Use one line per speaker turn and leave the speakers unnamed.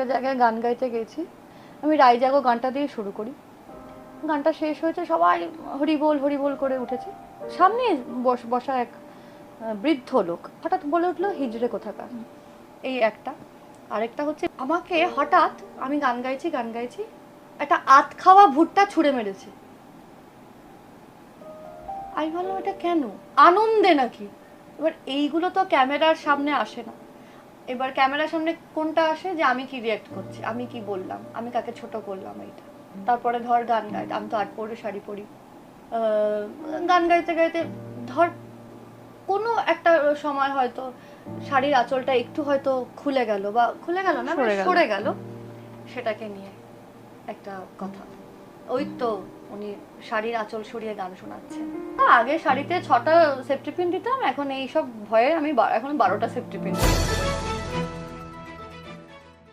একটা জায়গায় গান গাইতে গেছি, আমি রাই জাগো গানটা দিয়ে শুরু করি। গানটা শেষ হয়েছে, সবাই হরিবোল হরিবোল করে উঠেছে। সামনে বসা এক বৃদ্ধ লোক হঠাৎ বলে উঠলো, হিজড়ে কোথাকার। এই একটা। আরেকটা হচ্ছে, আমাকে হঠাৎ, আমি গান গাইছি, একটা আত খাওয়া ভুট্টা ছুঁড়ে মেরেছে। আমি ভাবলাম এটা কেন, আনন্দে নাকি? এবার এইগুলো তো ক্যামেরার সামনে আসে না। এবার ক্যামেরার সামনে কোনটা আসে, যে আমি কি রিয়াক্ট করছি, আমি কি বললাম, আমি কাকে ছোট করলাম, এইটা। তারপরে ধর গান গাইতে, আমি তো 8 পরে শাড়ি পরি, গান গাইতে গাইতে ধর কোনো একটা সময় হয়তো শাড়ির আঁচলটা একটু হয়তো খুলে গেল, বা খুলে গেল না, সরে গেল, সেটাকে নিয়ে একটা কথা। ওই তো উনি শাড়ির আঁচল সরিয়ে গান শোনাচ্ছেন। আগে শাড়িতে 6টা সেফটি পিন দিতাম, এখন এইসব ভয়ে আমি এখন 12টা সেফটি পিন দিই।